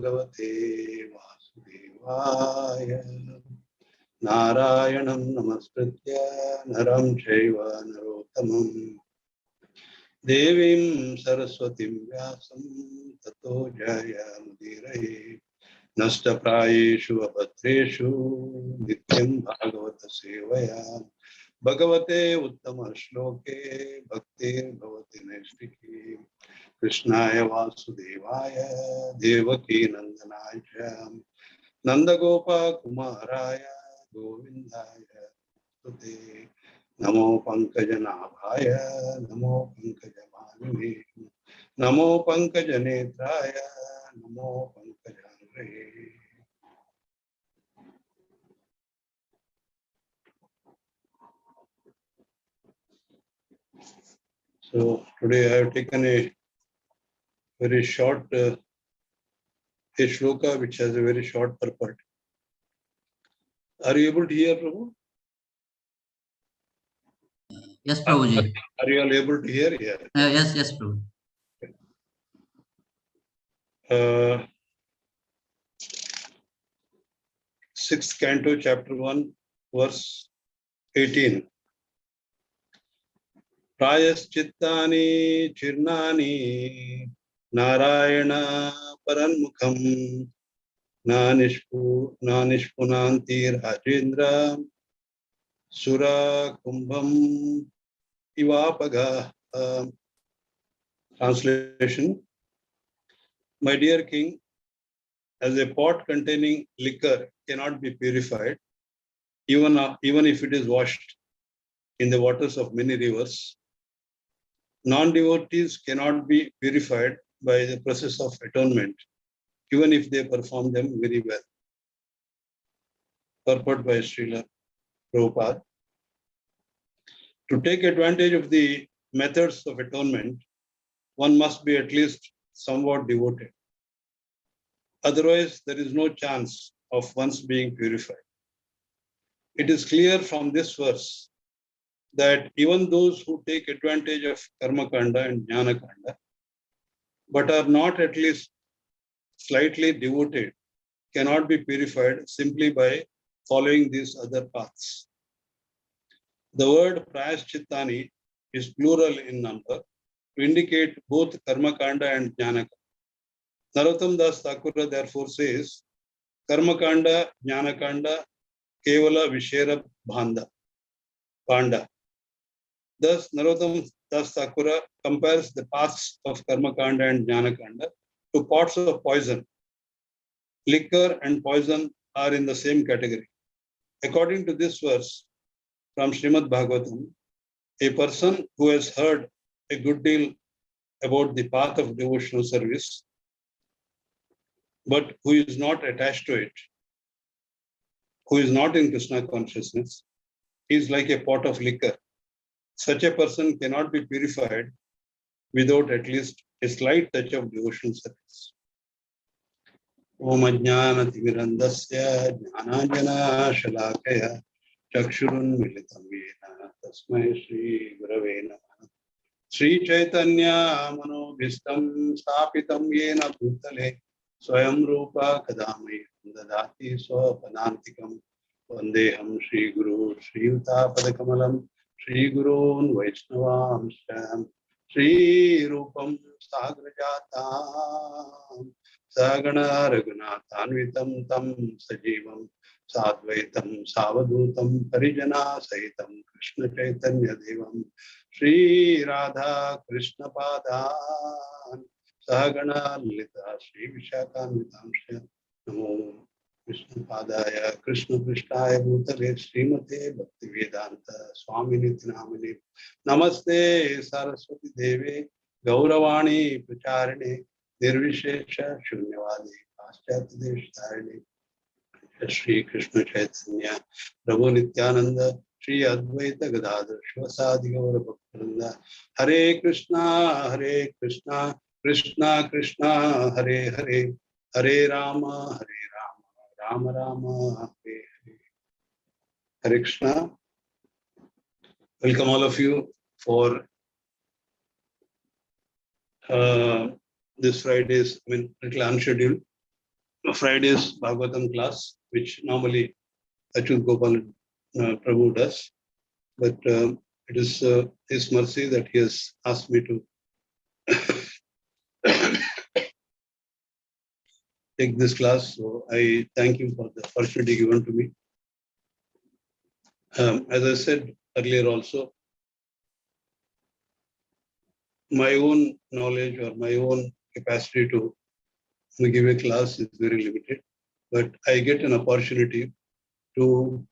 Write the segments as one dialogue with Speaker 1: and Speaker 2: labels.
Speaker 1: Bhagavate Vasudevaya. Narayanam Namaskritya Naram Chaiva Narottamam Devim Saraswatim Vyasam Tato Jaya Mudiraye Nashtaprayeshu Abhatreshu Nityam Bhagavata Sevaya Bhagavate Uttama Shloke Bhaktir Bhavati Naistiki Krishnaya Vasudevaya Devaki Nandanaya Nandagopa Kumaraya Govindaya Tute Namo Pankajanabhaya Namo Pankajamanine Namo Pankajanetraya Namo Pankajanre. So today I have taken a very short a shloka which has a very short purport. Are you able to hear, Prabhu?
Speaker 2: Yes, Prabhuji.
Speaker 1: Are you all able to hear? Yeah.
Speaker 2: Yes, Prabhu.
Speaker 1: Sixth canto, chapter 1, verse 18. Prayaschittani chirnani narayana paranmukham nanishpunanti rajendra sura kumbham ivapaga. Translation. My dear king, as a pot containing liquor cannot be purified, even if it is washed in the waters of many rivers, non-devotees cannot be purified by the process of atonement, even if they perform them very well. Purport by Srila Prabhupada. To take advantage of the methods of atonement, one must be at least somewhat devoted. Otherwise, there is no chance of one's being purified. It is clear from this verse that even those who take advantage of karma kanda and jnana kanda, but are not at least slightly devoted, cannot be purified simply by following these other paths. The word prayaschittani is plural in number to indicate both karma kanda and jnana kanda. Narottam Das Thakura therefore says, karma kanda, jnana kanda, kevala vishera bhanda. Thus, Narottam Das Thakura compares the paths of karma kanda and jnana kanda to pots of poison. Liquor and poison are in the same category. According to this verse from Srimad Bhagavatam, a person who has heard a good deal about the path of devotional service, but who is not attached to it, who is not in Krishna consciousness, is like a pot of liquor. Such a person cannot be purified without at least a slight touch of devotional service. Om Ajnana Timirandasya Jnananjana Shalakaya Chakshurun Militam Yena Tasmai Shri Gurave Namaha Sri Chaitanya Manobhistam Stapitam Yena Bhutale Swayam Rupa Kadamai Dadati Swapanantikam Vandeham Shri Guru Shri Yuta Padakamalam Shri Gurun Vaishnavamsham Shri Rupam Sagrajatam Sagana Raghunathanvitam Tam Sajivam Sadvaitam Savadutam Parijana Sahitam Krishna Chaitanya Devam Shri Radha Krishna Padan Sagana Lita Shri Vishakhanvitamsya Namo Krishna Padaya Krishna Krishnaya Bhutale Srimate Bhaktivedanta Swami Nityanamini Namaste Saraswati Devi Gauravani Pracharine Nirvishesha Shunyavadi Paschat Deshtarine Shri Krishna Chaitanya Prabhu Nityananda Shri Advaita Gadadhar Shivasadi Gaura Bhaktivinoda Hare Krishna Krishna Krishna Hare Hare Hare Rama Rama Rama Hare Hare. Hare Krishna. Welcome all of you for this Friday's, little unscheduled, Friday's Bhagavatam class, which normally Achyut Gopal Prabhu does. But it is his mercy that he has asked me to take this class. So I thank him for the opportunity given to me. As I said earlier also, my own knowledge or my own capacity to give a class is very limited. But I get an opportunity to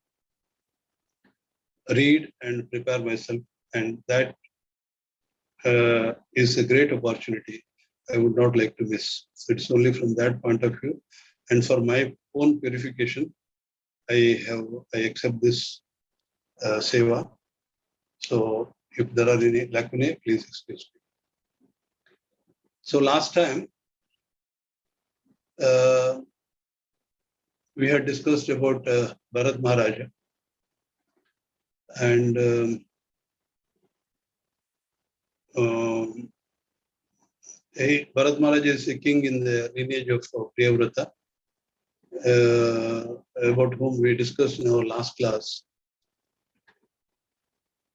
Speaker 1: read and prepare myself, and that is a great opportunity I would not like to miss. So it's only from that point of view. And for my own purification, I accept this seva. So if there are any lacunae, please excuse me. So last time, we had discussed about Bharat Maharaja. And Bharat Maharaja is a king in the lineage of Priyavrata, about whom we discussed in our last class.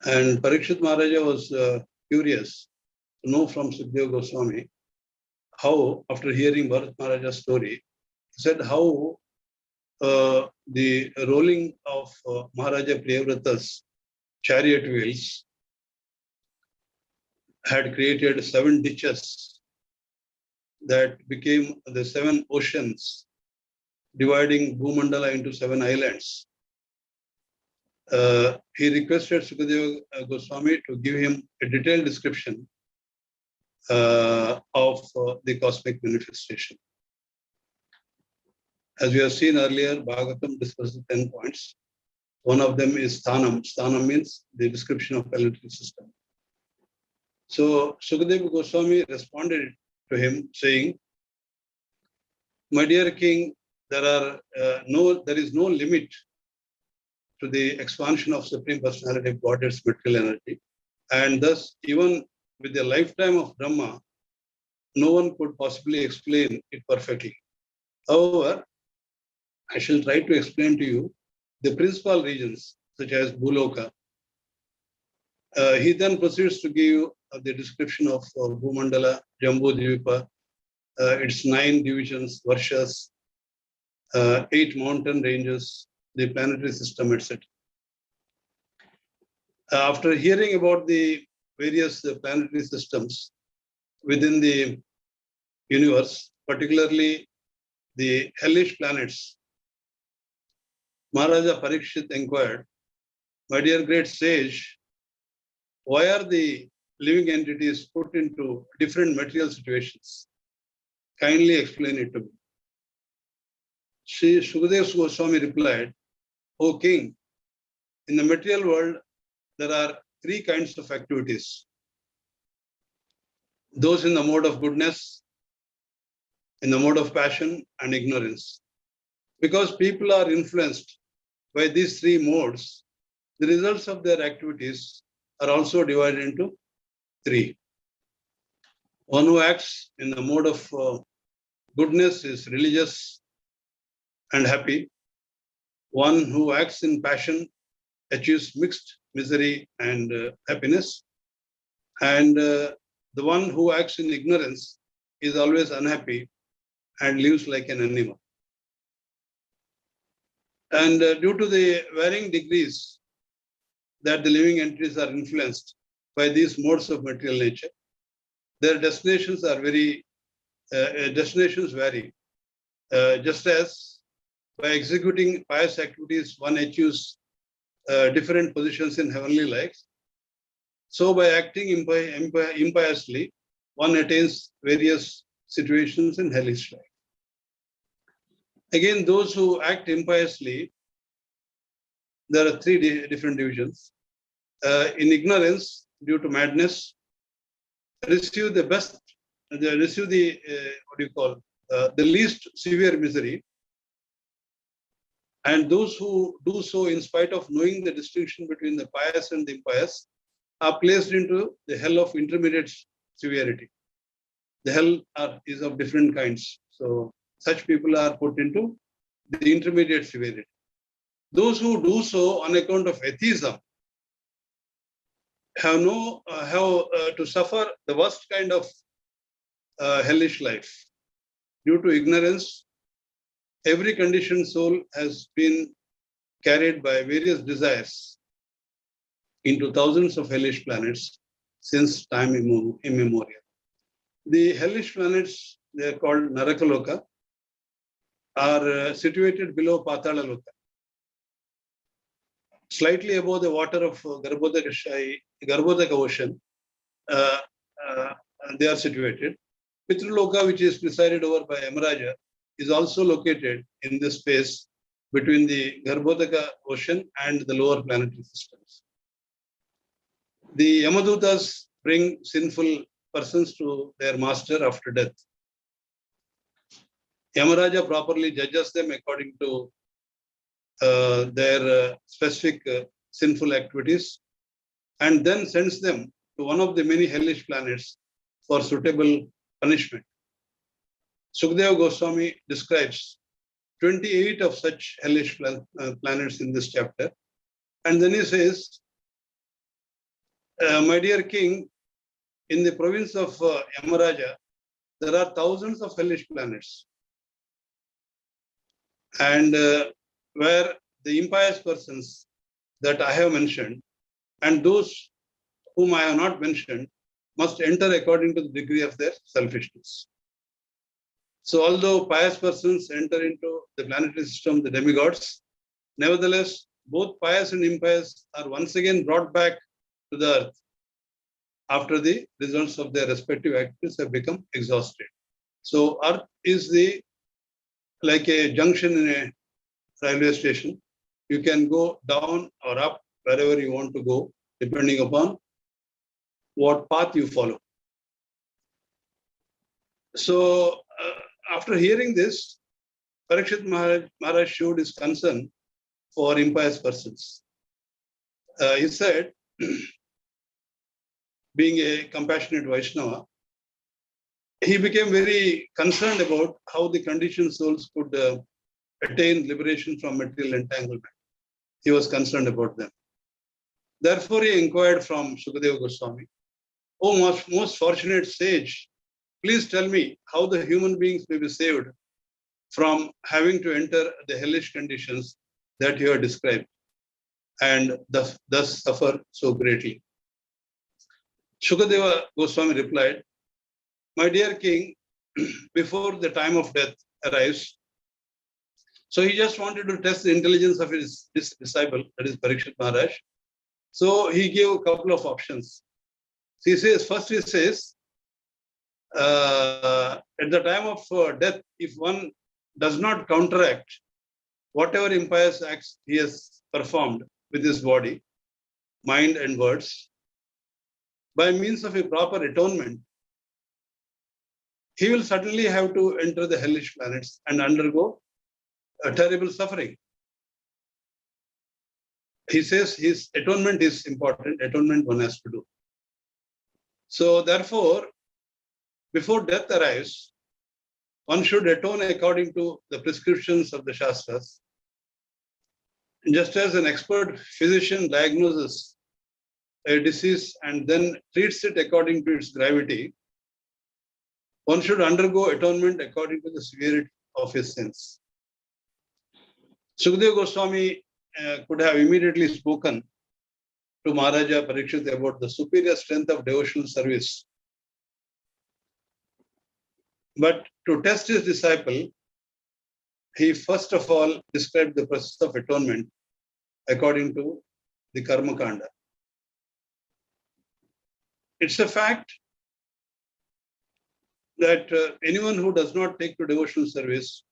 Speaker 1: And Parikshit Maharaja was curious to know from Sukadeva Goswami how, after hearing Bharat Maharaja's story, he said how the rolling of Maharaja Priyavrata's chariot wheels had created 7 ditches that became the 7 oceans, dividing Bhumandala into 7 islands. He requested Sukadeva Goswami to give him a detailed description of the cosmic manifestation. As we have seen earlier, Bhagavatam discusses 10 points. One of them is Sthanam. Sthanam means the description of planetary system. So Sukadeva Goswami responded to him saying, "My dear king, there is no limit to the expansion of Supreme Personality of Godhead's material energy. And thus, even with the lifetime of Brahma, no one could possibly explain it perfectly. However, I shall try to explain to you the principal regions, such as Bhuloka." He then proceeds to give the description of Bhumandala, Jambudvipa, its 9 divisions, Varshas, 8 mountain ranges, the planetary system, etc. After hearing about the various planetary systems within the universe, particularly the hellish planets, Maharaja Parikshit inquired, "My dear great sage, why are the living entities put into different material situations? Kindly explain it to me." Sri Sukadeva Goswami replied, "O king, in the material world, there are 3 kinds of activities. Those in the mode of goodness, in the mode of passion, and ignorance. Because people are influenced by these 3 modes, the results of their activities are also divided into 3. One who acts in the mode of goodness is religious and happy. One who acts in passion achieves mixed misery and happiness. And the one who acts in ignorance is always unhappy and lives like an animal. And due to the varying degrees that the living entities are influenced by these modes of material nature, their destinations are destinations vary. Just as by executing pious activities, one achieves different positions in heavenly lives, so by acting impiously, one attains various situations in hellish life. Again, those who act impiously, there are 3 different divisions. In ignorance, due to madness, receive the least severe misery. And those who do so in spite of knowing the distinction between the pious and the impious are placed into the hell of intermediate severity. The hell is of different kinds. So such people are put into the intermediate severity. Those who do so on account of atheism have to suffer the worst kind of hellish life. Due to ignorance, every conditioned soul has been carried by various desires into thousands of hellish planets since time immemorial. The hellish planets, they are called Narakaloka, are situated below Patalaloka, slightly above the water of Garbhodaka Ocean. They are situated. Pitraloka, which is presided over by Yamaraja, is also located in this space between the Garbhodaka Ocean and the lower planetary systems. The Yamadutas bring sinful persons to their master after death. Yamaraja properly judges them according to their specific sinful activities and then sends them to one of the many hellish planets for suitable punishment. Sukadeva Goswami describes 28 of such hellish planets in this chapter. And then he says, my dear king, in the province of Yamaraja, there are thousands of hellish planets. And where the impious persons that I have mentioned and those whom I have not mentioned must enter according to the degree of their selfishness. So although pious persons enter into the planetary system, the demigods, nevertheless, both pious and impious are once again brought back to the earth after the results of their respective activities have become exhausted. So earth is like a junction in a railway station. You can go down or up wherever you want to go, depending upon what path you follow. So after hearing this, Parikshit Maharaj showed his concern for impious persons. He said, being a compassionate Vaishnava, he became very concerned about how the conditioned souls could attain liberation from material entanglement. He was concerned about them. Therefore, he inquired from Sukadeva Goswami, "Oh, most fortunate sage, please tell me how the human beings may be saved from having to enter the hellish conditions that you have described and thus suffer so greatly." Sukadeva Goswami replied, "My dear king, before the time of death arrives," so he just wanted to test the intelligence of his disciple, that is Parikshit Maharaj. So he gave a couple of options. He says, first he says, at the time of death, if one does not counteract whatever impious acts he has performed with his body, mind and words, by means of a proper atonement, he will suddenly have to enter the hellish planets and undergo a terrible suffering. He says his atonement is important, atonement one has to do. So therefore, before death arrives, one should atone according to the prescriptions of the Shastras. Just as an expert physician diagnoses a disease and then treats it according to its gravity, one should undergo atonement according to the severity of his sins. Sukadeva Goswami could have immediately spoken to Maharaja Parikshit about the superior strength of devotional service. But to test his disciple, he first of all described the process of atonement according to the Karma Kanda. It's a fact that anyone who does not take to devotional service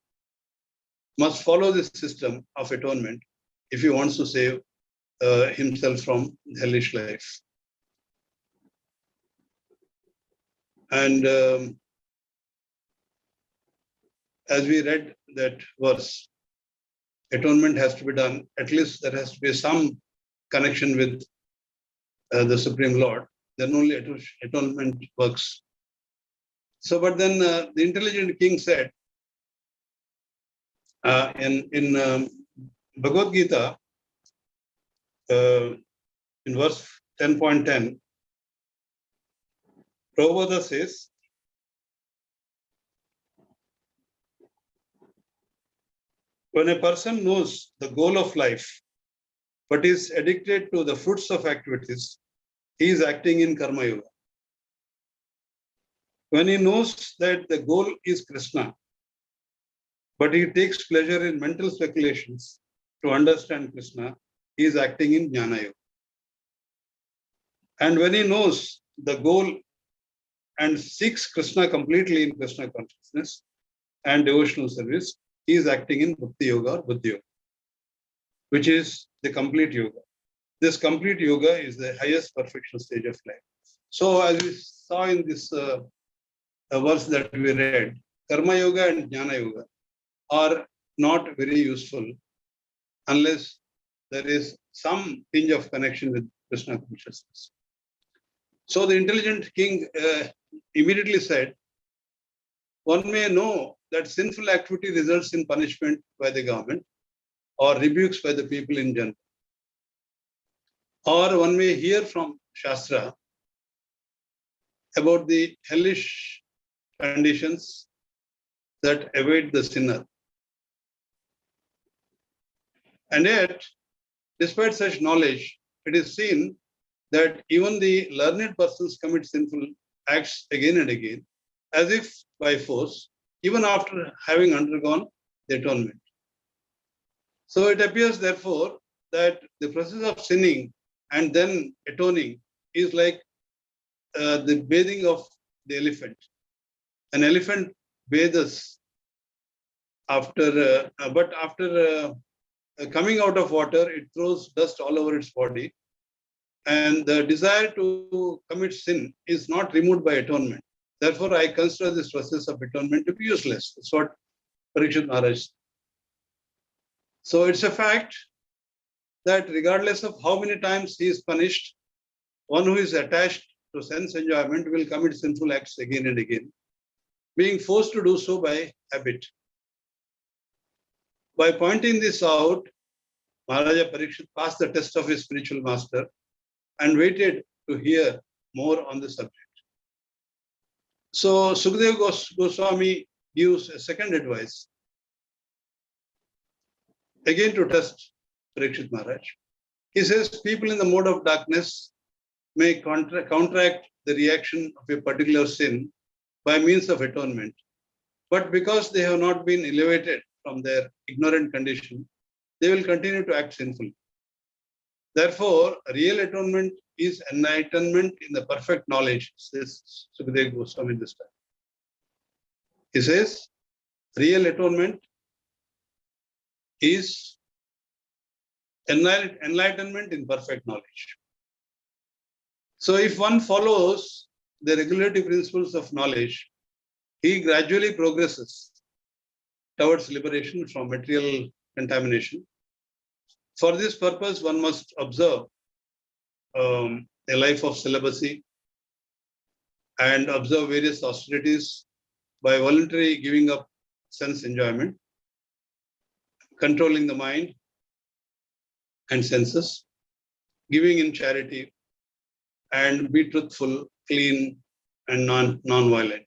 Speaker 1: must follow this system of atonement if he wants to save himself from hellish life. And as we read that verse, atonement has to be done, at least there has to be some connection with the Supreme Lord, then only atonement works. So, but then the intelligent king said, In Bhagavad Gita, in verse 10.10, Prabhupada says, when a person knows the goal of life, but is addicted to the fruits of activities, he is acting in Karma Yoga. When he knows that the goal is Krishna, but he takes pleasure in mental speculations to understand Krishna, he is acting in Jnana Yoga. And when he knows the goal and seeks Krishna completely in Krishna consciousness and devotional service, he is acting in Bhakti Yoga or Buddhi Yoga, which is the complete yoga. This complete yoga is the highest perfection stage of life. So as we saw in this verse that we read, Karma Yoga and Jnana Yoga are not very useful unless there is some tinge of connection with Krishna consciousness. So the intelligent king immediately said, one may know that sinful activity results in punishment by the government or rebukes by the people in general. Or one may hear from Shastra about the hellish conditions that await the sinner. And yet, despite such knowledge, it is seen that even the learned persons commit sinful acts again and again, as if by force, even after having undergone the atonement. So it appears, therefore, that the process of sinning and then atoning is like the bathing of the elephant. An elephant bathes after, but after coming out of water, it throws dust all over its body. And the desire to commit sin is not removed by atonement. Therefore, I consider this process of atonement to be useless. That's what Parikshit Maharaj said. So it's a fact that regardless of how many times he is punished, one who is attached to sense enjoyment will commit sinful acts again and again, being forced to do so by habit. By pointing this out, Maharaja Parikshit passed the test of his spiritual master and waited to hear more on the subject. So Sukadeva Goswami gives a second advice, again to test Parikshit Maharaj. He says people in the mode of darkness may counteract the reaction of a particular sin by means of atonement. But because they have not been elevated from their ignorant condition, they will continue to act sinfully. Therefore, real atonement is enlightenment in the perfect knowledge, says Sukadeva Goswami this time. He says, real atonement is enlightenment in perfect knowledge. So if one follows the regulative principles of knowledge, he gradually progresses towards liberation from material contamination. For this purpose, one must observe a life of celibacy and observe various austerities by voluntarily giving up sense enjoyment, controlling the mind and senses, giving in charity, and be truthful, clean, and non-violent.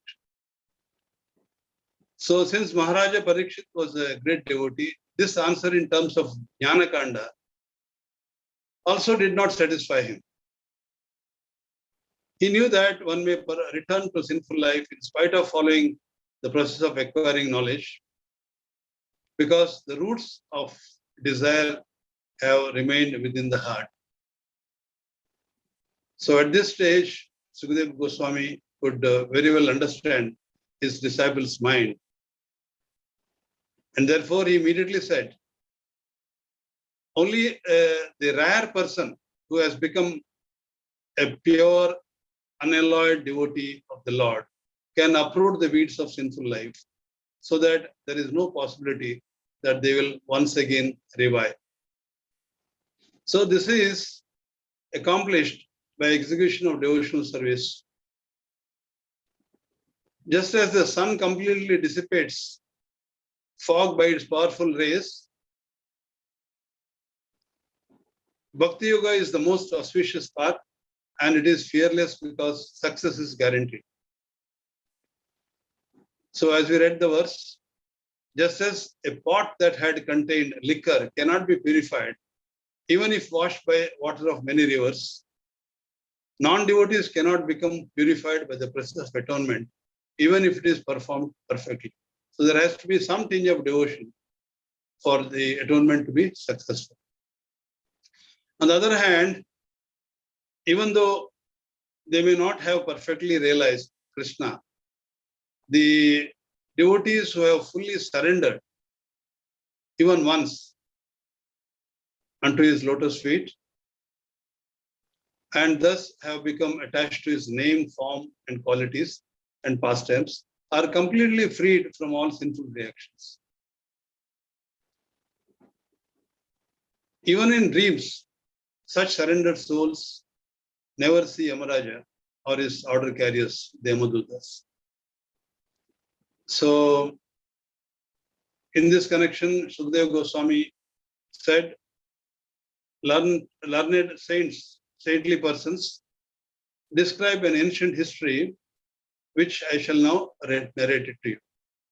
Speaker 1: So since Maharaja Parikshit was a great devotee, this answer in terms of Jnana Kanda also did not satisfy him. He knew that one may return to sinful life in spite of following the process of acquiring knowledge, because the roots of desire have remained within the heart. So at this stage, Sukadeva Goswami could very well understand his disciple's mind. And therefore, he immediately said, only the rare person who has become a pure, unalloyed devotee of the Lord can uproot the weeds of sinful life, so that there is no possibility that they will once again revive. So this is accomplished by execution of devotional service. Just as the sun completely dissipates fog by its powerful rays. Bhakti Yoga is the most auspicious path, and it is fearless because success is guaranteed. So as we read the verse, just as a pot that had contained liquor cannot be purified, even if washed by water of many rivers, non-devotees cannot become purified by the process of atonement, even if it is performed perfectly. So there has to be some tinge of devotion for the atonement to be successful. On the other hand, even though they may not have perfectly realized Krishna, the devotees who have fully surrendered even once unto his lotus feet and thus have become attached to his name, form, and qualities and pastimes are completely freed from all sinful reactions. Even in dreams, such surrendered souls never see Yamaraja or his order carriers, the Yamadutas. So, in this connection, Sukadeva Goswami said, learned saints, saintly persons, describe an ancient history, which I shall now narrate it to you.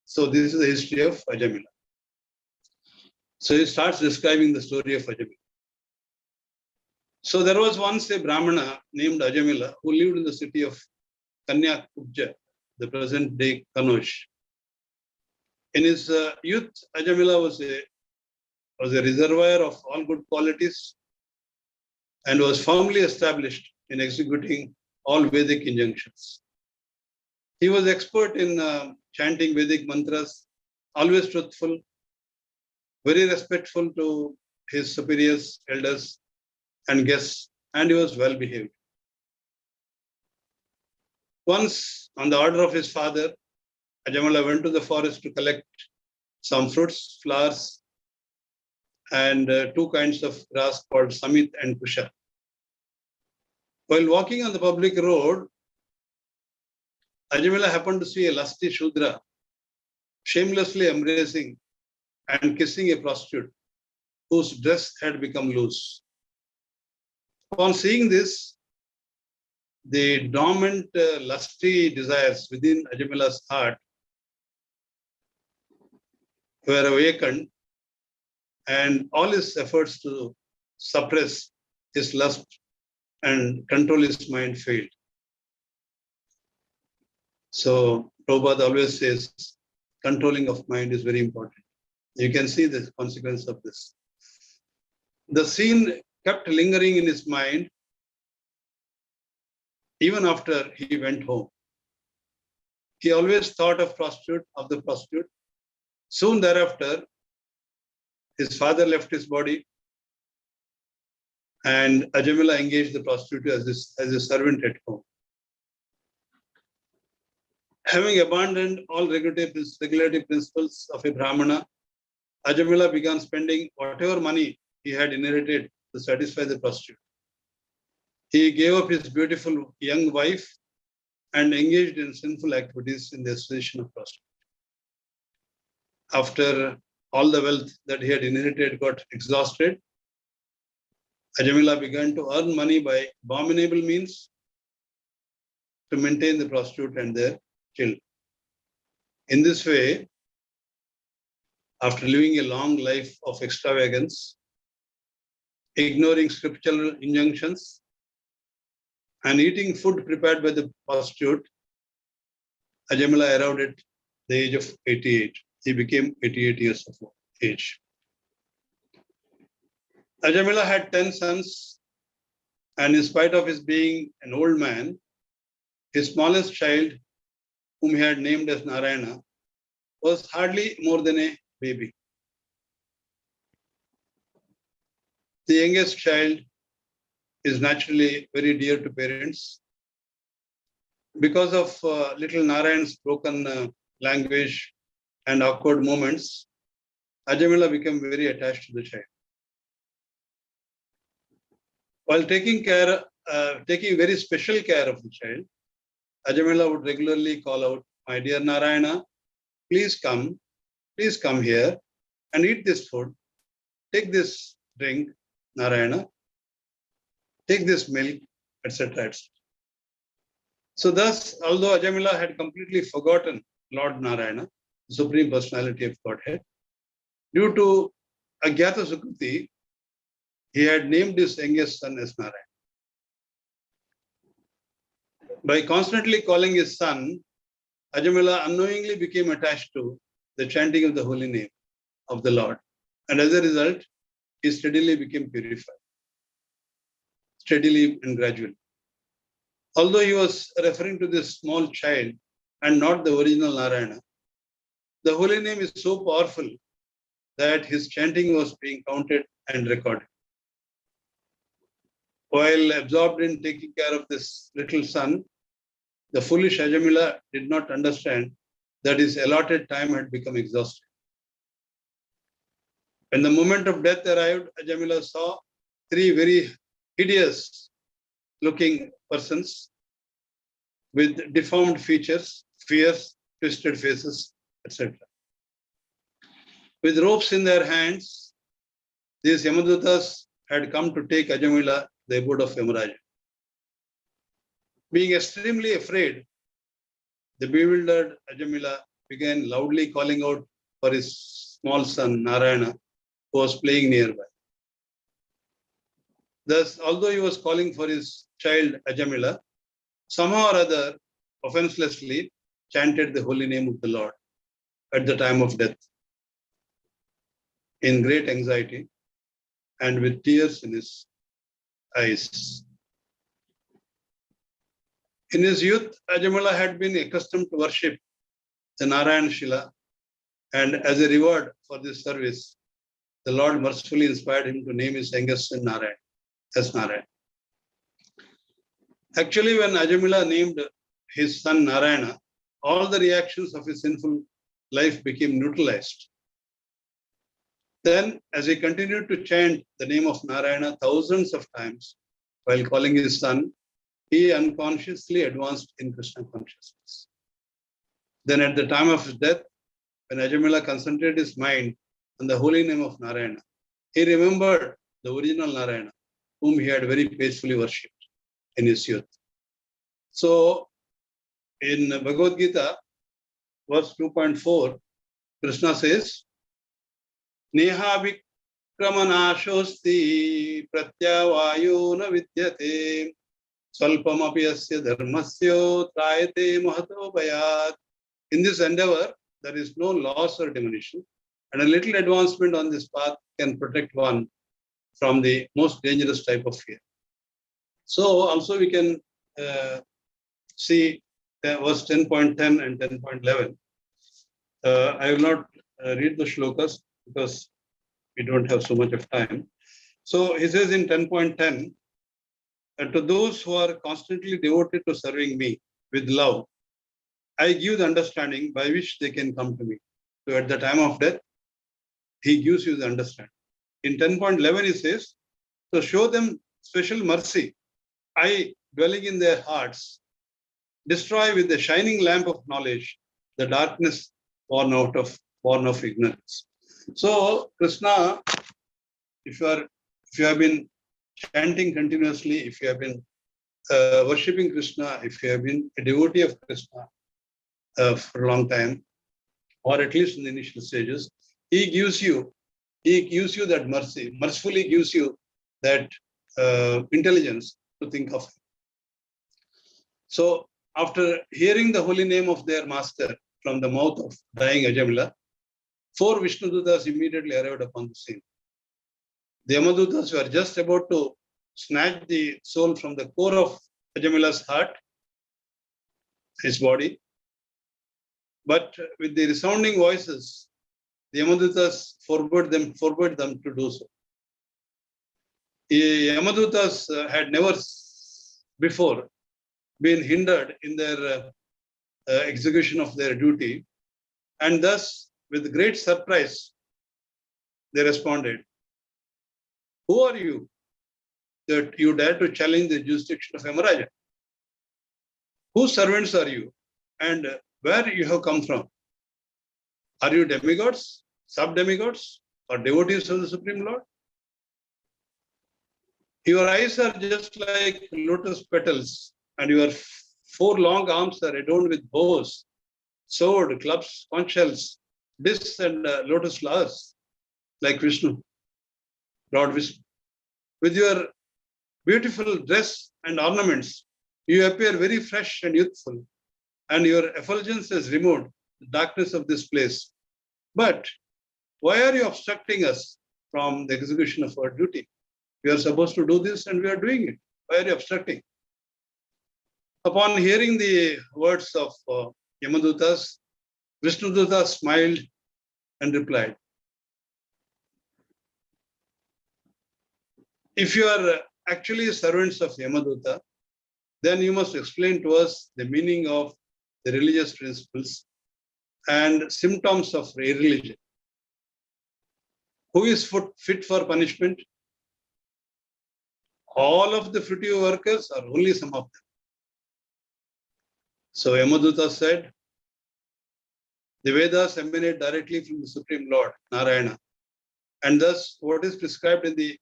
Speaker 1: So, this is the history of Ajamila. So, he starts describing the story of Ajamila. So, there was once a Brahmana named Ajamila who lived in the city of Kanyakubja, the present day Kanauj. In his youth, Ajamila was a reservoir of all good qualities and was firmly established in executing all Vedic injunctions. He was expert in chanting Vedic mantras, always truthful, very respectful to his superiors, elders, and guests, and he was well behaved. Once, on the order of his father, Ajamila went to the forest to collect some fruits, flowers, and two kinds of grass called Samit and Kusha. While walking on the public road, Ajamila happened to see a lusty Shudra shamelessly embracing and kissing a prostitute whose dress had become loose. Upon seeing this, the dormant, lusty desires within Ajamila's heart were awakened, and all his efforts to suppress his lust and control his mind failed. So Prabhupada always says, controlling of mind is very important. You can see the consequence of this. The scene kept lingering in his mind even after he went home. He always thought of the prostitute. Soon thereafter, his father left his body, and Ajamila engaged the prostitute as a servant at home. Having abandoned all regulative principles of a Brahmana, Ajamila began spending whatever money he had inherited to satisfy the prostitute. He gave up his beautiful young wife and engaged in sinful activities in the association of prostitutes. After all the wealth that he had inherited got exhausted, Ajamila began to earn money by abominable means to maintain the prostitute and their children. In this way, after living a long life of extravagance, ignoring scriptural injunctions, and eating food prepared by the prostitute, Ajamila arrived at the age of 88. He became 88 years of age. Ajamila had 10 sons, and in spite of his being an old man, his smallest child, whom he had named as Narayana, was hardly more than a baby. The youngest child is naturally very dear to parents. Because of little Narayan's broken language and awkward moments, Ajamila became very attached to the child. While taking very special care of the child, Ajamila would regularly call out, "My dear Narayana, please come please come here and eat this food. Take this drink, Narayana. Take this milk, etc. So thus, although Ajamila had completely forgotten Lord Narayana, the Supreme Personality of Godhead, due to Agyata Sukruti, he had named his youngest son as Narayana. By constantly calling his son, Ajamila unknowingly became attached to the chanting of the holy name of the Lord. And as a result, he steadily became purified, steadily and gradually. Although he was referring to this small child and not the original Narayana, the holy name is so powerful that his chanting was being counted and recorded. While absorbed in taking care of this little son, the foolish Ajamila did not understand that his allotted time had become exhausted. When the moment of death arrived, Ajamila saw three very hideous looking persons with deformed features, fierce, twisted faces, etc. With ropes in their hands, these Yamadutas had come to take Ajamila, the abode of Yamaraja. Being extremely afraid, the bewildered Ajamila began loudly calling out for his small son, Narayana, who was playing nearby. Thus, although he was calling for his child Ajamila, somehow or other, offenselessly chanted the holy name of the Lord at the time of death, in great anxiety and with tears in his eyes. In his youth, Ajamila had been accustomed to worship the Narayan Shila, and as a reward for this service, the Lord mercifully inspired him to name his youngest son Narayan as Narayan. Actually, when Ajamila named his son Narayana, all the reactions of his sinful life became neutralized. Then, as he continued to chant the name of Narayana thousands of times while calling his son, he unconsciously advanced in Krishna consciousness. Then, at the time of his death, when Ajamila concentrated his mind on the holy name of Narayana, he remembered the original Narayana, whom he had very faithfully worshipped in his youth. So, in Bhagavad Gita, verse 2.4, Krishna says, Neha vikramanashosti pratyavayo na vidyate Salpamapi asya dharmasya trayate mahato bhayat. In this endeavor, there is no loss or diminution, and a little advancement on this path can protect one from the most dangerous type of fear. So, also we can see verse 10.10 and 10.11. I will not read the shlokas because we don't have so much of time. So, he says in 10.10, and to those who are constantly devoted to serving me with love, I give the understanding by which they can come to me. So at the time of death, he gives you the understanding. In 10.11, he says, so show them special mercy. I, dwelling in their hearts, destroy with the shining lamp of knowledge the darkness born of ignorance. So Krishna, if you have been chanting continuously, if you have been worshipping Krishna, if you have been a devotee of Krishna for a long time, or at least in the initial stages, he gives you that mercy, mercifully gives you that intelligence to think of him. So after hearing the holy name of their master from the mouth of dying Ajamila, 4 Vishnudutas immediately arrived upon the scene. The Yamadutas were just about to snatch the soul from the core of Ajamila's heart, his body. But with the resounding voices, the Yamadutas forbade them to do so. The Yamadutas had never before been hindered in their execution of their duty, and thus, with great surprise, they responded, who are you that you dare to challenge the jurisdiction of Yamaraja? Whose servants are you and where you have come from? Are you demigods, sub-demigods, or devotees of the Supreme Lord? Your eyes are just like lotus petals, and your four long arms are adorned with bows, sword, clubs, conch shells, discs, and lotus flowers, like Vishnu, Lord Vishnu. With your beautiful dress and ornaments, you appear very fresh and youthful, and your effulgence has removed the darkness of this place. But why are you obstructing us from the execution of our duty? We are supposed to do this and we are doing it. Why are you obstructing? Upon hearing the words of Yamadutas, Vishnuduta smiled and replied, if you are actually servants of Yamaduta, then you must explain to us the meaning of the religious principles and symptoms of irreligion. Who is fit for punishment? All of the fruitive workers or only some of them? So Yamaduta said, the Vedas emanate directly from the Supreme Lord, Narayana. And thus, what is prescribed in the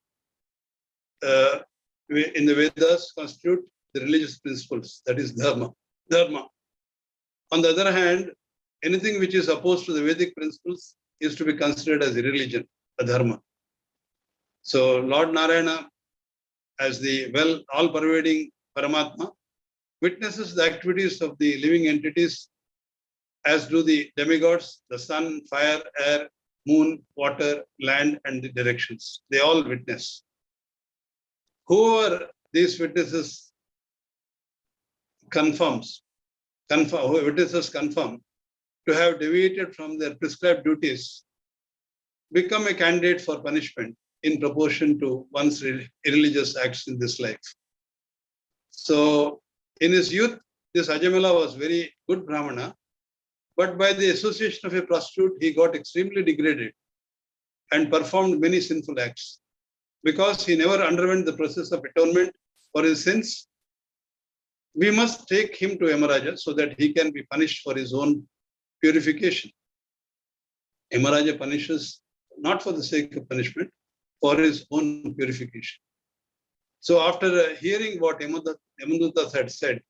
Speaker 1: Vedas constitute the religious principles, that is dharma. On the other hand, anything which is opposed to the Vedic principles is to be considered as irreligion, adharma. So Lord Narayana, as the all-pervading Paramatma, witnesses the activities of the living entities, as do the demigods, the sun, fire, air, moon, water, land, and the directions. They all witness. Whoever these witnesses confirm to have deviated from their prescribed duties, become a candidate for punishment in proportion to one's irreligious acts in this life. So, in his youth, this Ajamila was very good Brahmana, but by the association of a prostitute, he got extremely degraded and performed many sinful acts. Because he never underwent the process of atonement for his sins, we must take him to Yamaraja so that he can be punished for his own purification. Yamaraja punishes not for the sake of punishment, for his own purification. So after hearing what Yamadutas had said,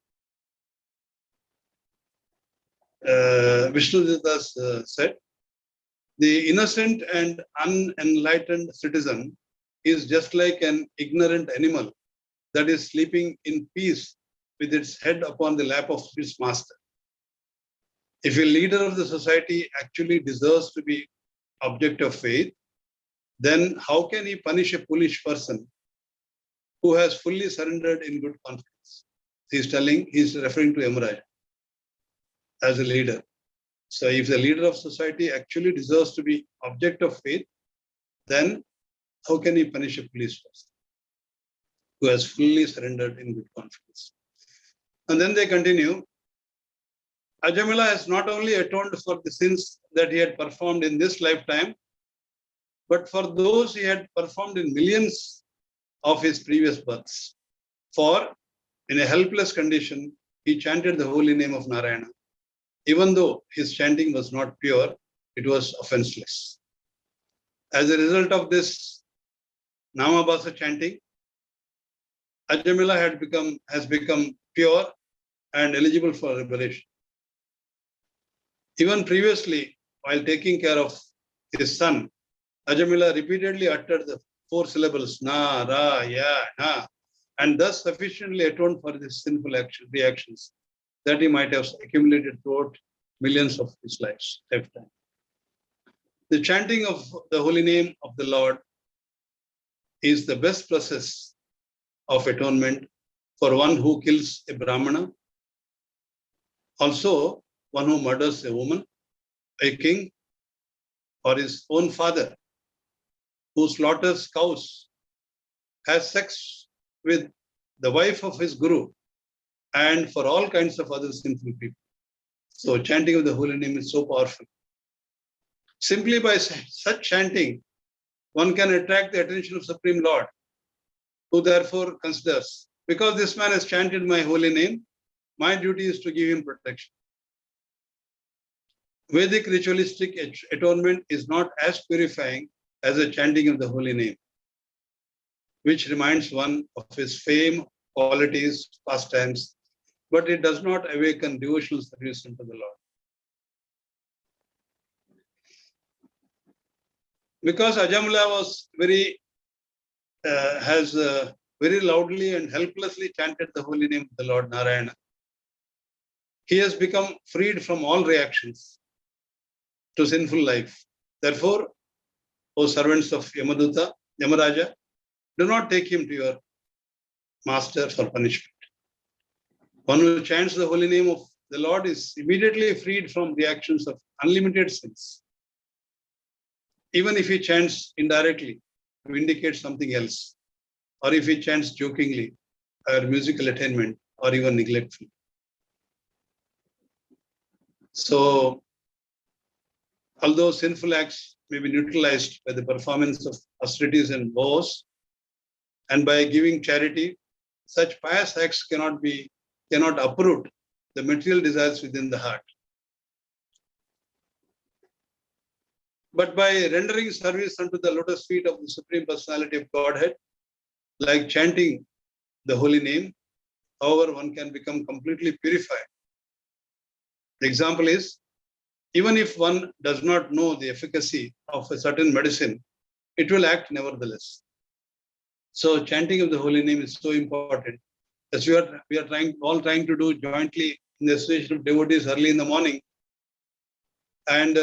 Speaker 1: Vishnudutas said, the innocent and unenlightened citizen is just like an ignorant animal that is sleeping in peace with its head upon the lap of its master. If a leader of the society actually deserves to be object of faith, then how can he punish a foolish person who has fully surrendered in good confidence? He's referring to Yamaraj as a leader. So if the leader of society actually deserves to be object of faith, then how can he punish a foolish person who has fully surrendered in good confidence? And then they continue, Ajamila has not only atoned for the sins that he had performed in this lifetime, but for those he had performed in millions of his previous births. For in a helpless condition, he chanted the holy name of Narayana. Even though his chanting was not pure, it was offenseless. As a result of this Namabhasa chanting, Ajamila has become pure and eligible for liberation. Even previously, while taking care of his son, Ajamila repeatedly uttered the 4 syllables na, ra, ya, na, and thus sufficiently atoned for his sinful reactions that he might have accumulated throughout millions of his lifetime. The chanting of the holy name of the Lord is the best process of atonement for one who kills a Brahmana, also one who murders a woman, a king, or his own father, who slaughters cows, has sex with the wife of his guru, and for all kinds of other sinful people. So chanting of the holy name is so powerful. Simply by such chanting, one can attract the attention of Supreme Lord, who therefore considers, because this man has chanted my holy name, my duty is to give him protection. Vedic ritualistic atonement is not as purifying as the chanting of the holy name, which reminds one of his fame, qualities, pastimes, but it does not awaken devotional service unto the Lord. Because Ajamila was has very loudly and helplessly chanted the holy name of the Lord Narayana, he has become freed from all reactions to sinful life. Therefore, O servants of Yamaraja, do not take him to your master for punishment. One who chants the holy name of the Lord is immediately freed from reactions of unlimited sins. Even if he chants indirectly to indicate something else, or if he chants jokingly, or musical attainment, or even neglectful. So, although sinful acts may be neutralized by the performance of austerities and vows, and by giving charity, such pious acts cannot uproot the material desires within the heart. But by rendering service unto the lotus feet of the Supreme Personality of Godhead, like chanting the holy name, however, one can become completely purified. The example is, even if one does not know the efficacy of a certain medicine, it will act nevertheless. So chanting of the holy name is so important. As we are all trying to do jointly in the association of devotees early in the morning, and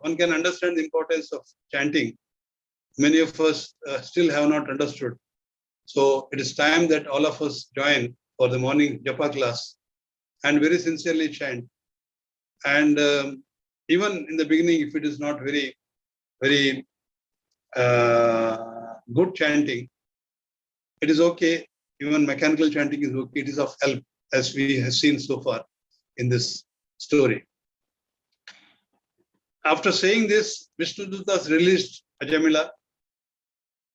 Speaker 1: one can understand the importance of chanting. Many of us still have not understood. So it is time that all of us join for the morning japa class and very sincerely chant. And even in the beginning, if it is not very good chanting, it is okay. Even mechanical chanting is okay. It is of help, as we have seen so far in this story. After saying this, Vishnudutas released Ajamila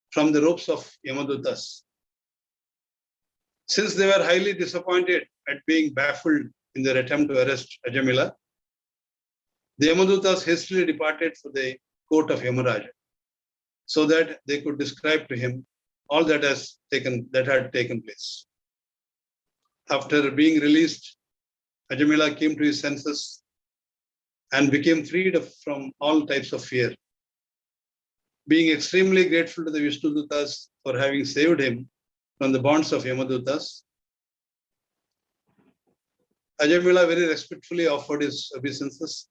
Speaker 1: from the ropes of Yamadutas. Since they were highly disappointed at being baffled in their attempt to arrest Ajamila, the Yamadutas hastily departed for the court of Yamaraja, so that they could describe to him all that had taken place. After being released, Ajamila came to his senses and became freed from all types of fear. Being extremely grateful to the Vishnudutas for having saved him from the bonds of Yamadutas, Ajamila very respectfully offered his obeisances.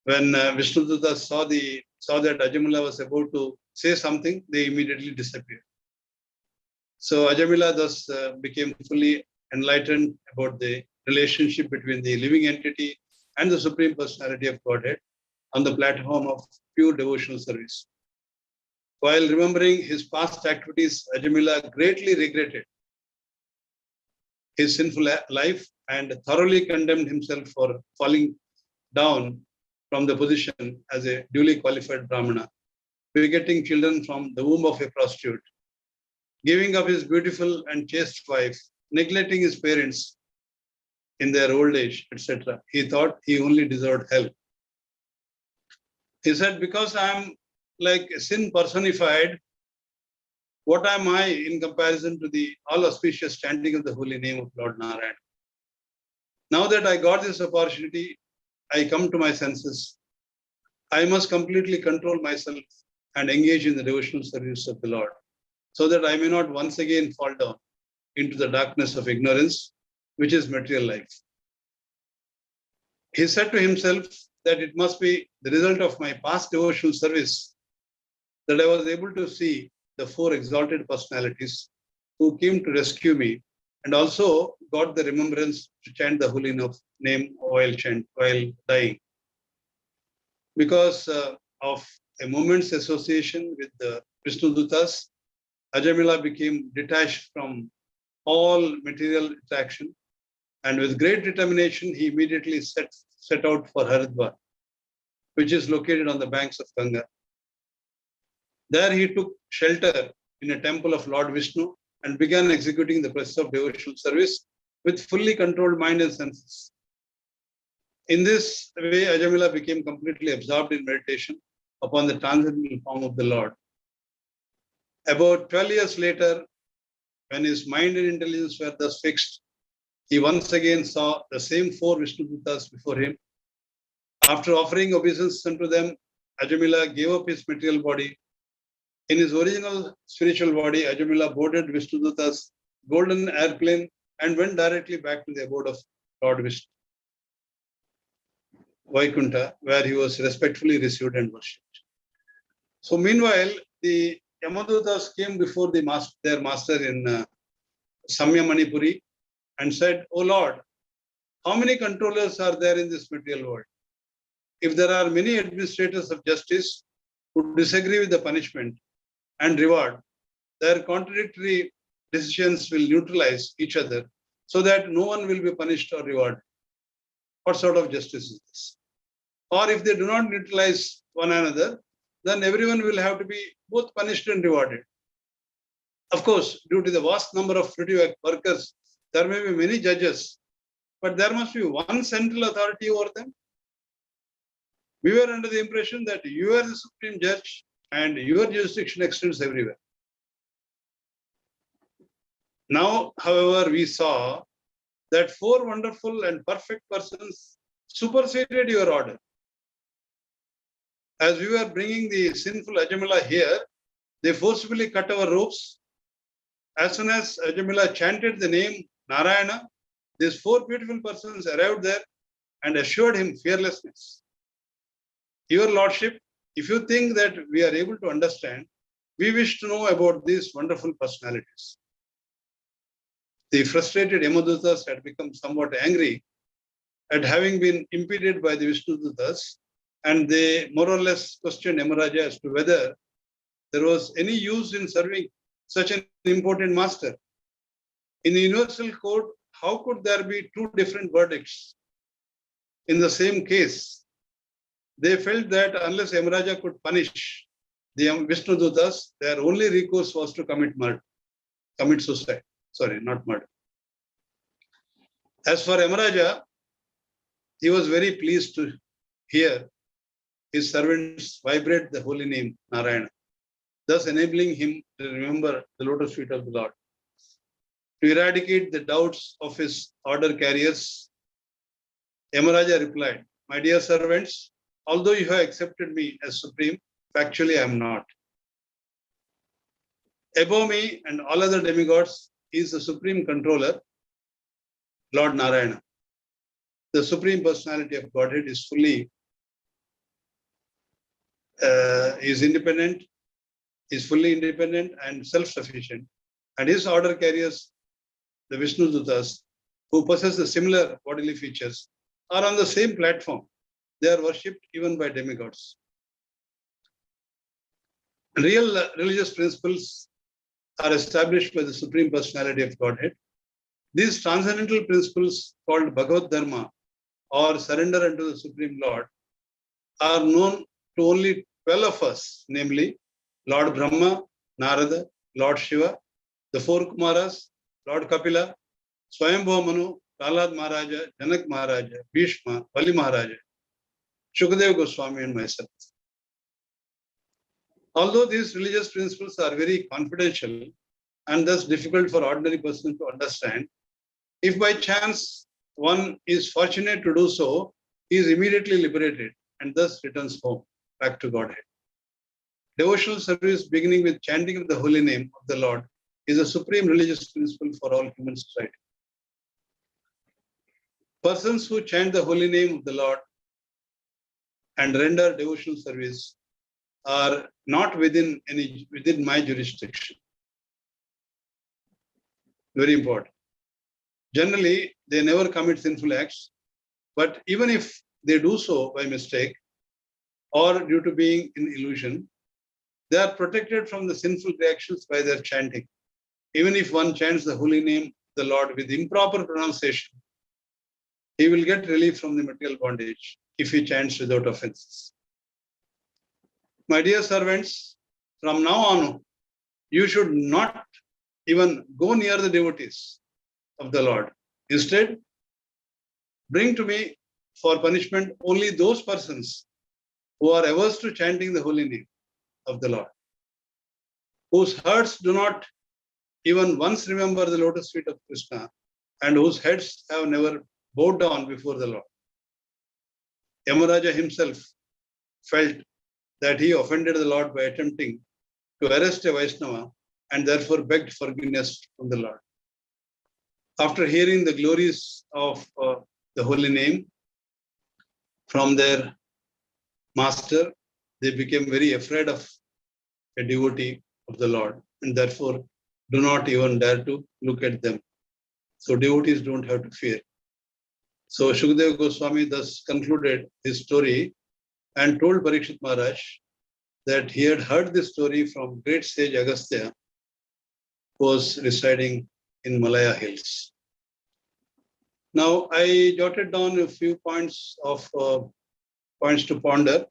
Speaker 1: When Vishnudutas saw that Ajamila was about to say something, they immediately disappeared. So Ajamila thus became fully enlightened about the relationship between the living entity and the Supreme Personality of Godhead on the platform of pure devotional service. While remembering his past activities, Ajamila greatly regretted his sinful life and thoroughly condemned himself for falling down from the position as a duly qualified Brahmana, begetting children from the womb of a prostitute, giving up his beautiful and chaste wife, neglecting his parents in their old age, etc. He thought he only deserved hell. He said, because I am like sin personified, what am I in comparison to the all auspicious chanting of the holy name of Lord Narayana? Now that I got this opportunity, I come to my senses. I must completely control myself and engage in the devotional service of the Lord, so that I may not once again fall down into the darkness of ignorance, which is material life. He said to himself that it must be the result of my past devotional service that I was able to see the four exalted personalities who came to rescue me, and also got the remembrance to chant the holy name while dying. Because of a moment's association with the Vishnudutas, Ajamila became detached from all material attraction, and with great determination, he immediately set out for Haridwar, which is located on the banks of Ganga. There he took shelter in a temple of Lord Vishnu and began executing the process of devotional service with fully controlled mind and senses. In this way, Ajamila became completely absorbed in meditation upon the transcendental form of the Lord. About 12 years later, when his mind and intelligence were thus fixed, he once again saw the same four Vishnudutas before him. After offering obeisance unto them, Ajamila gave up his material body. In his original spiritual body, Ajamila boarded Vishnuduta's golden airplane and went directly back to the abode of Lord Vishnu, Vaikuntha, where he was respectfully received and worshipped. So meanwhile, the Yamadutas came before their master in Samya Manipuri and said, "O Lord, how many controllers are there in this material world? If there are many administrators of justice who disagree with the punishment and reward, their contradictory decisions will neutralize each other so that no one will be punished or rewarded. What sort of justice is this? Or if they do not neutralize one another, then everyone will have to be both punished and rewarded. Of course, due to the vast number of fruitive workers, there may be many judges, but there must be one central authority over them. We were under the impression that you are the supreme judge and your jurisdiction extends everywhere. Now, however, we saw that four wonderful and perfect persons superseded your order. As we were bringing the sinful Ajamila here, they forcibly cut our ropes. As soon as Ajamila chanted the name Narayana, these four beautiful persons arrived there and assured him fearlessness. Your Lordship, if you think that we are able to understand, we wish to know about these wonderful personalities. The frustrated Yamadutas had become somewhat angry at having been impeded by the Vishnudutas, and they more or less questioned Yamaraja as to whether there was any use in serving such an important master. In the universal code, how could there be two different verdicts in the same case? They felt that unless Yamaraja could punish the Vishnudutas, their only recourse was to commit suicide. Sorry, not murder. As for Yamaraja, he was very pleased to hear his servants vibrate the holy name Narayana, thus enabling him to remember the lotus feet of the Lord. To eradicate the doubts of his order carriers, Yamaraja replied, "My dear servants, although you have accepted me as supreme, factually I am not. Above me and all other demigods is the supreme controller, Lord Narayana. The supreme personality of Godhead is fully independent, is fully independent and self-sufficient, and his order carriers, the Vishnudutas, who possess the similar bodily features, are on the same platform. They are worshipped even by demigods. Real religious principles are established by the Supreme Personality of Godhead. These transcendental principles, called Bhagavad Dharma or surrender unto the Supreme Lord, are known to only 12 of us, namely Lord Brahma, Narada, Lord Shiva, the four Kumaras, Lord Kapila, Swayambhuva Manu, Prahlad Maharaja, Janak Maharaja, Bhishma, Bali Maharaja, Shukadeva Goswami, and myself. Although these religious principles are very confidential and thus difficult for ordinary persons to understand, if by chance one is fortunate to do so, he is immediately liberated and thus returns home, back to Godhead. Devotional service beginning with chanting of the holy name of the Lord is a supreme religious principle for all human society. Persons who chant the holy name of the Lord and render devotional service are not within my jurisdiction. Very important. Generally, they never commit sinful acts, but even if they do so by mistake or due to being in illusion, they are protected from the sinful reactions by their chanting. Even if one chants the holy name of the Lord with improper pronunciation, he will get relief from the material bondage if he chants without offenses. My dear servants, from now on, you should not even go near the devotees of the Lord. Instead, bring to me for punishment only those persons who are averse to chanting the holy name of the Lord, whose hearts do not even once remember the lotus feet of Krishna, and whose heads have never bowed down before the Lord. Yamaraja himself felt that he offended the Lord by attempting to arrest a Vaishnava and therefore begged forgiveness from the Lord. After hearing the glories of the holy name from their master, they became very afraid of a devotee of the Lord and therefore do not even dare to look at them. So devotees don't have to fear. So Shukadeva Goswami thus concluded his story and told Parikshit Maharaj that he had heard this story from great sage Agastya, who was residing in Malaya Hills. Now I jotted down a few points to ponder.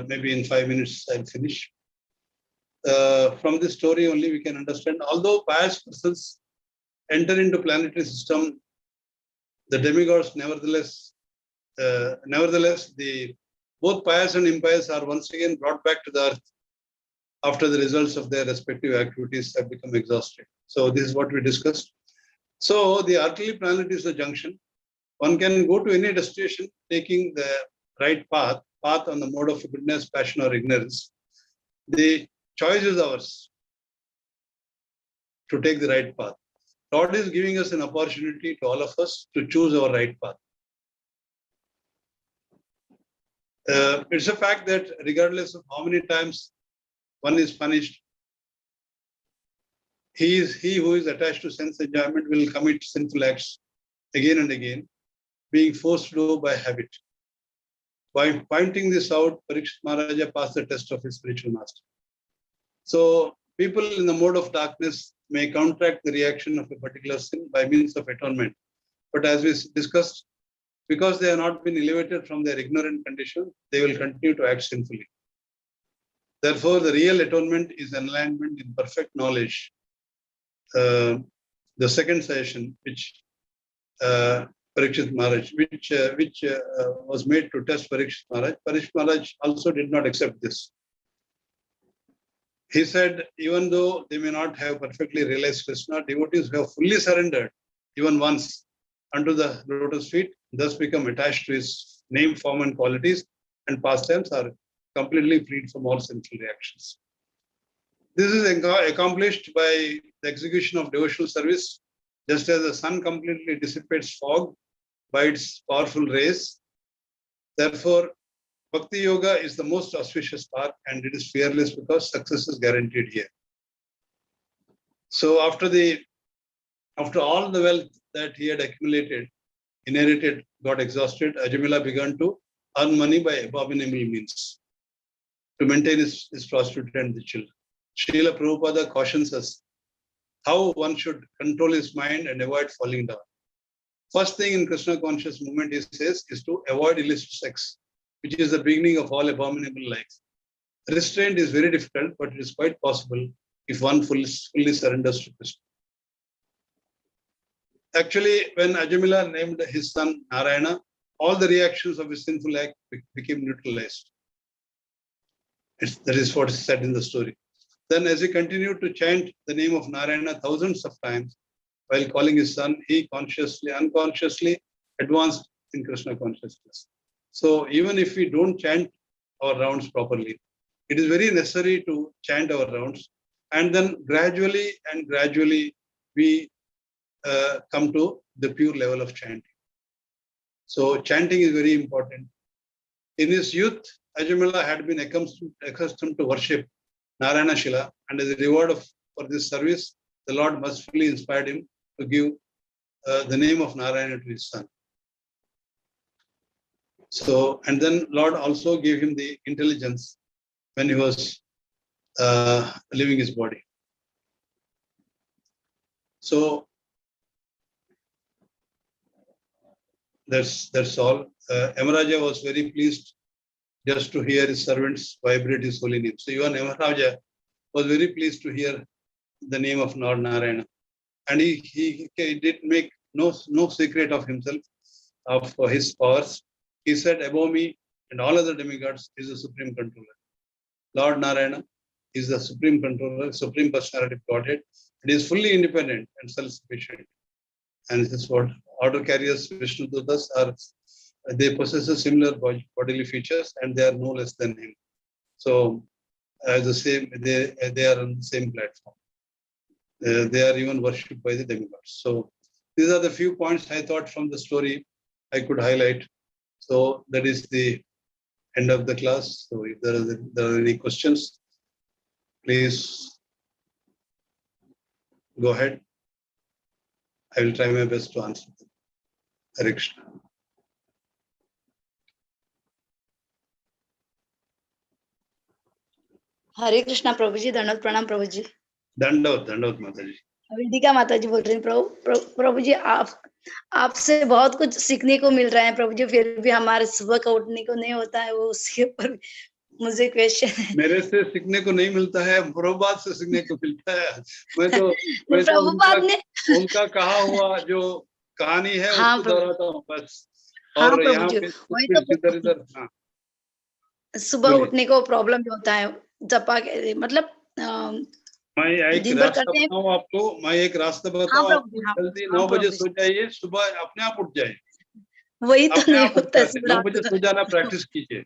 Speaker 1: Maybe in 5 minutes I'll finish. From this story only we can understand, although pious persons enter into planetary system, the demigods nevertheless, the both pious and impious are once again brought back to the earth after the results of their respective activities have become exhausted. So this is what we discussed. So the earthly planet is the junction. One can go to any destination taking the right path on the mode of goodness, passion, or ignorance. The choice is ours to take the right path. God is giving us an opportunity to all of us to choose our right path. It's a fact that regardless of how many times one is punished, he who is attached to sense enjoyment will commit sinful acts again and again, being forced to do by habit. By pointing this out, Parikshit Maharaja passed the test of his spiritual master. So people in the mode of darkness may counteract the reaction of a particular sin by means of atonement. But as we discussed, because they have not been elevated from their ignorant condition, they will continue to act sinfully. Therefore, the real atonement is enlightenment in perfect knowledge. The second suggestion, which Parikshit Maharaj, which was made to test Parikshit Maharaj also did not accept this. He said, even though they may not have perfectly realized Krishna, devotees who have fully surrendered, even once, unto the lotus feet, thus become attached to his name, form, and qualities, and pastimes are completely freed from all sinful reactions. This is accomplished by the execution of devotional service, just as the sun completely dissipates fog by its powerful rays. Therefore, Bhakti Yoga is the most auspicious path and it is fearless because success is guaranteed here. So after all the wealth that he had accumulated, inherited, got exhausted, Ajamila began to earn money by abominable means to maintain his prostitute and the children. Srila Prabhupada cautions us how one should control his mind and avoid falling down. First thing in Krishna conscious movement, he says, is to avoid illicit sex, which is the beginning of all abominable life. Restraint is very difficult, but it is quite possible if one fully surrenders to Krishna. Actually, when Ajamila named his son Narayana, all the reactions of his sinful act became neutralized. That is what is said in the story. Then as he continued to chant the name of Narayana thousands of times, while calling his son, he unconsciously advanced in Krishna consciousness. So even if we don't chant our rounds properly, it is very necessary to chant our rounds, and then gradually we come to the pure level of chanting. So chanting is very important. In his youth, Ajamila had been accustomed to worship Narayana Shila, and as a reward for this service, the Lord mercifully inspired him to give the name of Narayana to his son. So, and then Lord also gave him the intelligence when he was leaving his body. So that's all. Yamaraja was very pleased just to hear his servants vibrate his holy name. So even Yamaraja was very pleased to hear the name of Lord Narayana. And he did make no secret of himself. of his powers. He said, above me and all other demigods is the supreme controller. Lord Narayana is the supreme controller, supreme personality of Godhead. It is fully independent and self-sufficient. And this is what order carriers, Vishnu Dutas, are. They possess a similar bodily features and they are no less than him. So, as the same, they are on the same platform. They are even worshipped by the demigods. So, these are the few points I thought from the story I could highlight. So, that is the end of the class. So, if there are any questions, please go ahead. I will try my best to answer them. Hare Krishna.
Speaker 3: हरे कृष्णा प्रभु जी, दंडवत प्रणाम प्रभु जी।
Speaker 1: दंडवत माता जी।
Speaker 3: वेदिका माता जी बोल रही हैं। प्रभु जी, आपसे बहुत कुछ सीखने को मिल रहा है प्रभु जी, फिर भी हमारे सुबह का उठने को नहीं होता है, वो उसके ऊपर मुझे क्वेश्चन है।
Speaker 1: मेरे से सीखने को नहीं मिलता है, प्रभुपाद से सीखने को मिलता है। मैं तो
Speaker 3: प्रभुपाद ने
Speaker 1: उनका कहा हुआ जो कहानी है
Speaker 3: हाँ,
Speaker 1: उसको दोहराता हूँ बस।
Speaker 3: हाँ,
Speaker 1: और
Speaker 3: प्रभु
Speaker 1: यहाँ
Speaker 3: जी,
Speaker 1: पे
Speaker 3: वही तो
Speaker 1: इधर हाँ
Speaker 3: सुबह
Speaker 1: बोलिए।
Speaker 3: उठने को प्रॉब्लम भी होता है, जपा के मतलब
Speaker 1: मैं एक
Speaker 3: दिन भर
Speaker 1: रास्ता
Speaker 3: करते हैं।
Speaker 1: बताऊँ आपको, मैं एक रास्ता
Speaker 3: हाँ
Speaker 1: बताऊँ
Speaker 3: प्रभु
Speaker 1: आपको,
Speaker 3: जी, हाँ,
Speaker 1: जल्दी
Speaker 3: हाँ
Speaker 1: 9 बजे
Speaker 3: प्रभु
Speaker 1: सो
Speaker 3: जी,
Speaker 1: जाइए, सुबह अपने आप उठ जाए।
Speaker 3: वही तो
Speaker 1: अपने
Speaker 3: नहीं
Speaker 1: आप उठ
Speaker 3: होता है
Speaker 1: जाते,
Speaker 3: सुबह
Speaker 1: 9 बजे सो जाना प्रैक्टिस कीजिए।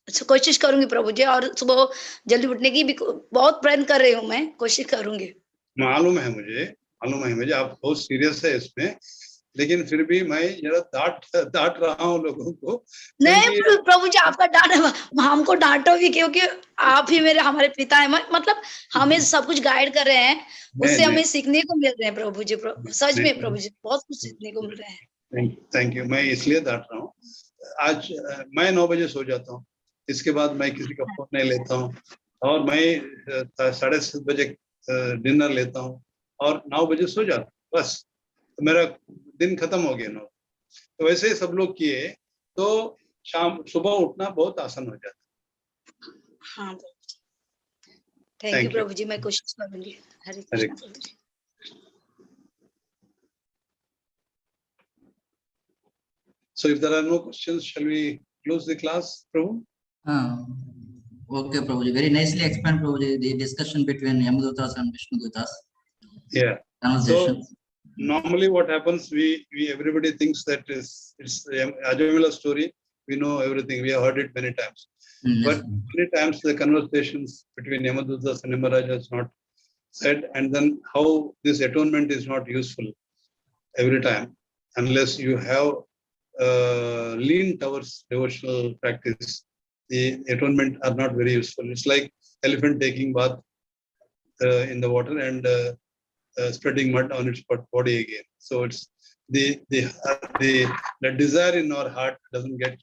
Speaker 3: अच्छा, कोशिश करूंगी प्रभु जी, और सुबह जल्दी उठने की भी बहुत प्रयत्न कर रही हूँ, मैं कोशिश करूंगी।
Speaker 1: मालूम है मुझे आप बहुत सीरियस है इसमें, लेकिन फिर भी मैं जरा डांट रहा हूँ लोगों को।
Speaker 3: नहीं प्रभु जी, आपका डांट, हमको डांटो भी, क्योंकि आप ही हमारे पिता है, मतलब हमें सब कुछ गाइड कर रहे हैं, उससे हमें सीखने को मिल रहे हैं प्रभु जी। सच में प्रभु जी बहुत कुछ सीखने को मिल रहे हैं।
Speaker 1: Thank you. मैं इसलिए डांट रहा हूँ। आज मैं 9 बजे सो जाता हूँ, इसके बाद मैं किसी का फोन नहीं लेता हूँ, और मैं 7:30 बजे डिनर लेता हूँ और 9 बजे सो जाता हूँ, बस तो मेरा दिन खत्म हो गया 9। तो वैसे ही सब लोग किए तो सुबह उठना बहुत आसान हो जाता है।
Speaker 3: हाँ, थैंक यू प्रभु जी, मैं कोशिश करूंगी। हरे कृष्ण प्रभु जी।
Speaker 1: So if there are no questions, shall we close the class, Prabhu?
Speaker 2: Okay, Prabhuji. Very nicely explained, Prabhuji, the discussion between Yamadutas and Vishnudutas.
Speaker 1: Yeah. So normally what happens, we everybody thinks that it's Ajamila story. We know everything. We have heard it many times. But many times the conversations between Yamadutas and Yamaraja is not said, and then how this atonement is not useful every time unless you have lean towards devotional practice. The atonement are not very useful. It's like elephant taking bath in the water and spreading mud on its body again. So it's the desire in our heart doesn't get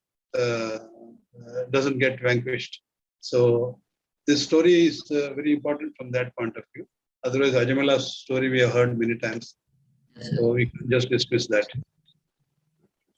Speaker 1: vanquished. So this story is very important from that point of view. Otherwise, Ajamila's story we have heard many times. So we can just dismiss that.